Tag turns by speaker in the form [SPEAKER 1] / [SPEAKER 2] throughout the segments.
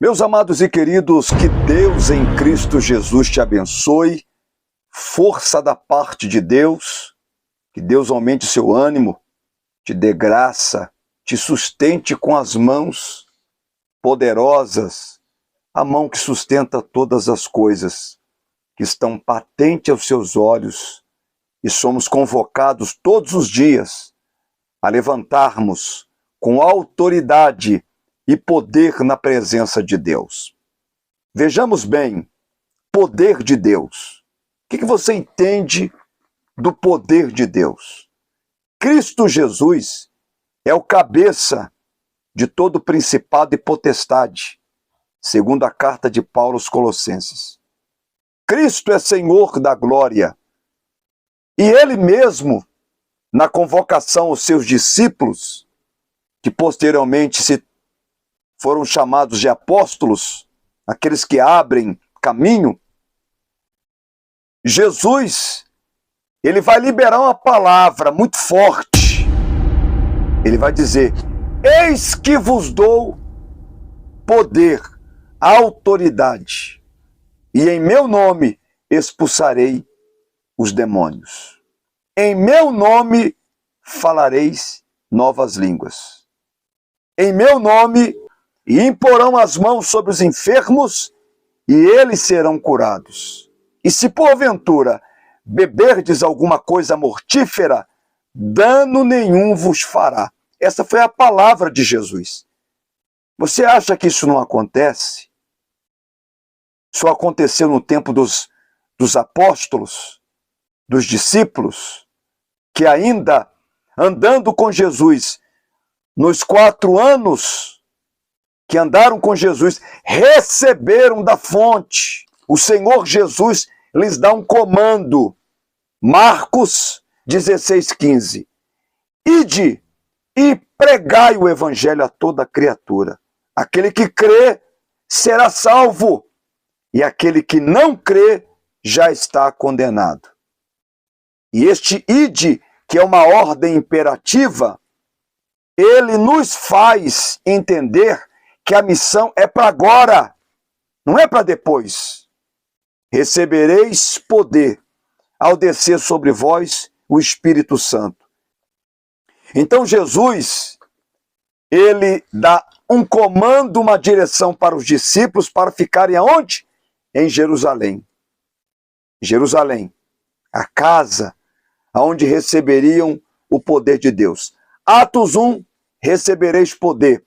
[SPEAKER 1] Meus amados e queridos, que Deus em Cristo Jesus te abençoe, força da parte de Deus, que Deus aumente seu ânimo, te dê graça, te sustente com as mãos poderosas, a mão que sustenta todas as coisas, que estão patentes aos seus olhos, e somos convocados todos os dias a levantarmos com autoridade e poder na presença de Deus. Vejamos bem, poder de Deus. O que você entende do poder de Deus? Cristo Jesus é o cabeça de todo principado e potestade, segundo a carta de Paulo aos Colossenses. Cristo é Senhor da glória, e Ele mesmo, na convocação aos seus discípulos, que posteriormente foram chamados de apóstolos, aqueles que abrem caminho, Jesus, ele vai liberar uma palavra muito forte. Ele vai dizer: eis que vos dou poder, autoridade, e em meu nome expulsarei os demônios. Em meu nome falareis novas línguas. Em meu nome e imporão as mãos sobre os enfermos, e eles serão curados. E se porventura beberdes alguma coisa mortífera, dano nenhum vos fará. Essa foi a palavra de Jesus. Você acha que isso não acontece? Só aconteceu no tempo dos apóstolos, dos discípulos, que ainda andando com Jesus, nos 4 anos que andaram com Jesus, receberam da fonte. O Senhor Jesus lhes dá um comando. Marcos 16:15. Ide e pregai o evangelho a toda criatura. Aquele que crê será salvo, e aquele que não crê já está condenado. E este ide, que é uma ordem imperativa, ele nos faz entender que a missão é para agora, não é para depois. Recebereis poder ao descer sobre vós o Espírito Santo. Então Jesus, ele dá um comando, uma direção para os discípulos para ficarem aonde? Em Jerusalém. Jerusalém, a casa onde receberiam o poder de Deus. Atos 1, recebereis poder.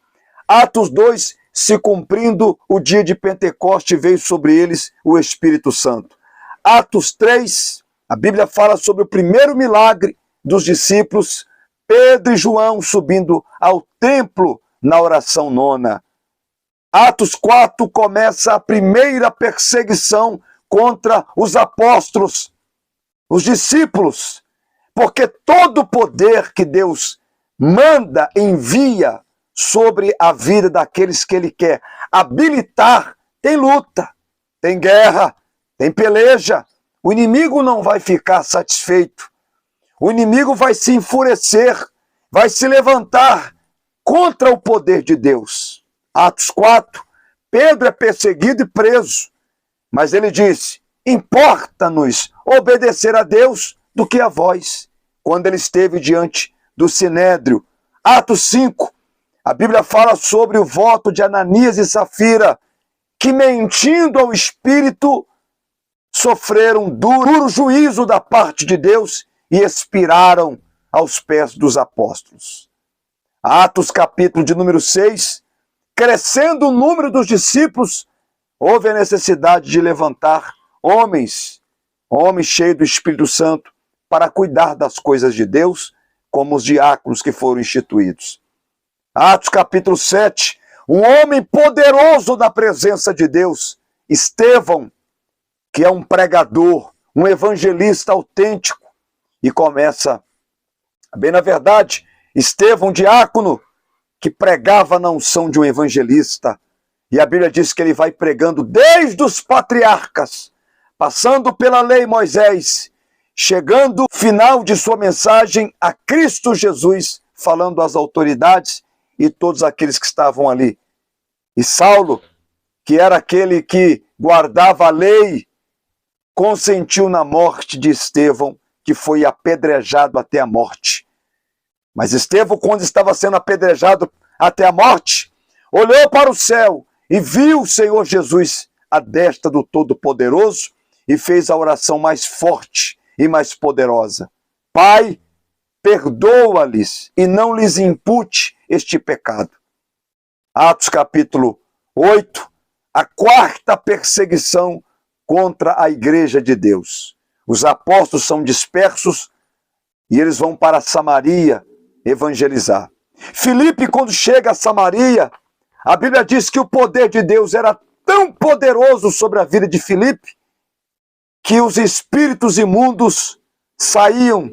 [SPEAKER 1] Atos 2, se cumprindo o dia de Pentecoste, veio sobre eles o Espírito Santo. Atos 3, a Bíblia fala sobre o primeiro milagre dos discípulos, Pedro e João subindo ao templo na oração nona. Atos 4 começa a primeira perseguição contra os apóstolos, os discípulos, porque todo o poder que Deus manda, envia sobre a vida daqueles que Ele quer habilitar, tem luta, tem guerra, tem peleja. O inimigo não vai ficar satisfeito. O inimigo vai se enfurecer, vai se levantar contra o poder de Deus. Atos 4, Pedro é perseguido e preso, mas ele disse: importa-nos obedecer a Deus do que a vós, quando ele esteve diante do Sinédrio. Atos 5, a Bíblia fala sobre o voto de Ananias e Safira, que mentindo ao Espírito, sofreram duro juízo da parte de Deus e expiraram aos pés dos apóstolos. Atos capítulo de número 6, crescendo o número dos discípulos, houve a necessidade de levantar homens cheios do Espírito Santo, para cuidar das coisas de Deus, como os diáconos que foram instituídos. Atos capítulo 7, um homem poderoso na presença de Deus, Estevão, que é um pregador, um evangelista autêntico, e começa, bem na verdade, Estevão, diácono, que pregava na unção de um evangelista, e a Bíblia diz que ele vai pregando desde os patriarcas, passando pela lei Moisés, chegando ao final de sua mensagem a Cristo Jesus, falando às autoridades e todos aqueles que estavam ali. E Saulo, que era aquele que guardava a lei, consentiu na morte de Estevão, que foi apedrejado até a morte. Mas Estevão, quando estava sendo apedrejado até a morte, olhou para o céu e viu o Senhor Jesus à destra do Todo-Poderoso e fez a oração mais forte e mais poderosa. Pai, perdoa-lhes e não lhes impute este pecado. Atos capítulo 8, a quarta perseguição contra a igreja de Deus. Os apóstolos são dispersos e eles vão para Samaria evangelizar. Filipe, quando chega a Samaria, a Bíblia diz que o poder de Deus era tão poderoso sobre a vida de Filipe que os espíritos imundos saíam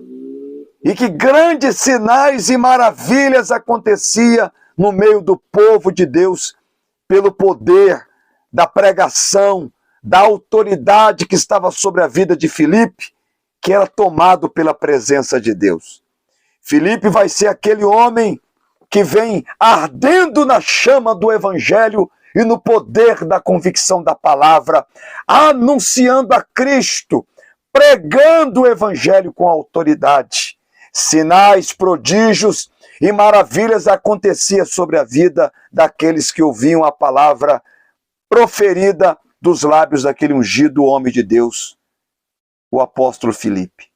[SPEAKER 1] e que grandes sinais e maravilhas acontecia no meio do povo de Deus pelo poder da pregação, da autoridade que estava sobre a vida de Filipe, que era tomado pela presença de Deus. Filipe vai ser aquele homem que vem ardendo na chama do evangelho e no poder da convicção da palavra, anunciando a Cristo, pregando o evangelho com autoridade. Sinais, prodígios e maravilhas aconteciam sobre a vida daqueles que ouviam a palavra proferida dos lábios daquele ungido homem de Deus, o apóstolo Filipe.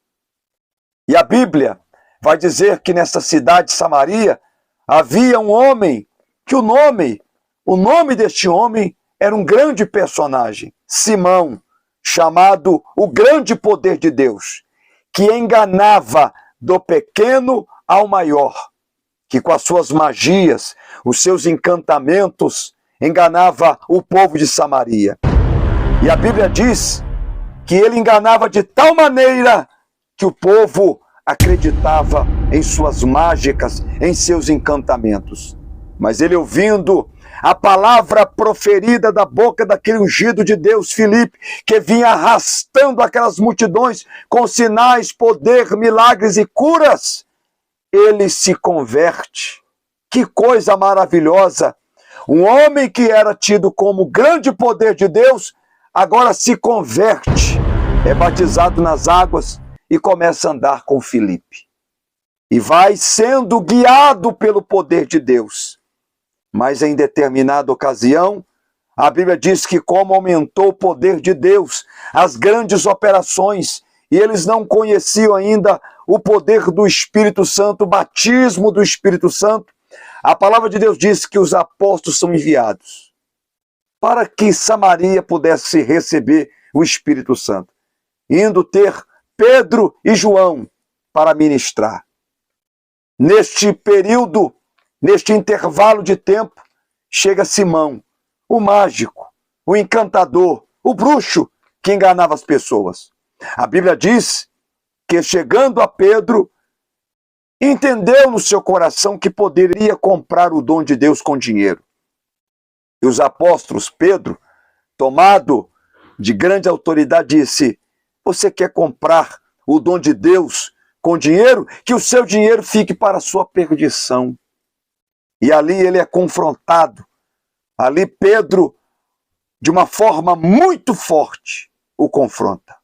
[SPEAKER 1] E a Bíblia vai dizer que nessa cidade de Samaria havia um homem que o nome deste homem era um grande personagem, Simão, chamado o grande poder de Deus, que enganava do pequeno ao maior, que com as suas magias, os seus encantamentos, enganava o povo de Samaria. E a Bíblia diz que ele enganava de tal maneira que o povo acreditava em suas mágicas, em seus encantamentos. Mas ele, ouvindo a palavra proferida da boca daquele ungido de Deus, Filipe, que vinha arrastando aquelas multidões com sinais, poder, milagres e curas, ele se converte. Que coisa maravilhosa! Um homem que era tido como grande poder de Deus, agora se converte, é batizado nas águas e começa a andar com Filipe. E vai sendo guiado pelo poder de Deus. Mas em determinada ocasião, a Bíblia diz que como aumentou o poder de Deus, as grandes operações, e eles não conheciam ainda o poder do Espírito Santo, o batismo do Espírito Santo, a palavra de Deus diz que os apóstolos são enviados para que Samaria pudesse receber o Espírito Santo, indo ter Pedro e João para ministrar. Neste período, neste intervalo de tempo, chega Simão, o mágico, o encantador, o bruxo que enganava as pessoas. A Bíblia diz que, chegando a Pedro, entendeu no seu coração que poderia comprar o dom de Deus com dinheiro. E os apóstolos, Pedro, tomado de grande autoridade, disse: você quer comprar o dom de Deus com dinheiro? Que o seu dinheiro fique para a sua perdição. E ali ele é confrontado. Ali Pedro, de uma forma muito forte, o confronta,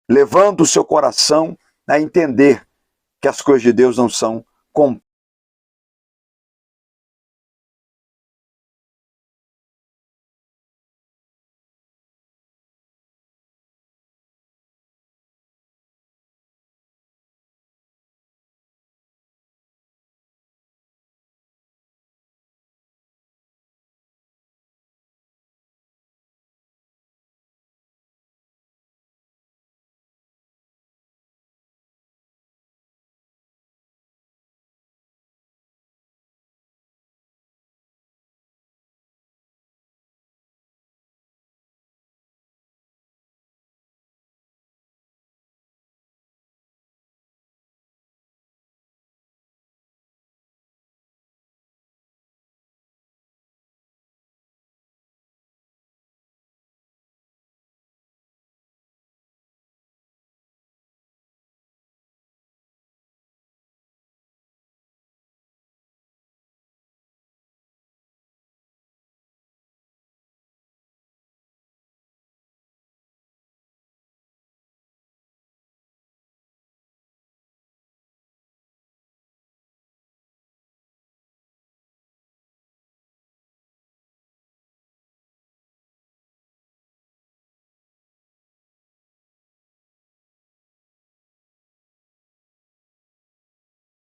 [SPEAKER 1] levando o seu coração a entender que as coisas de Deus não são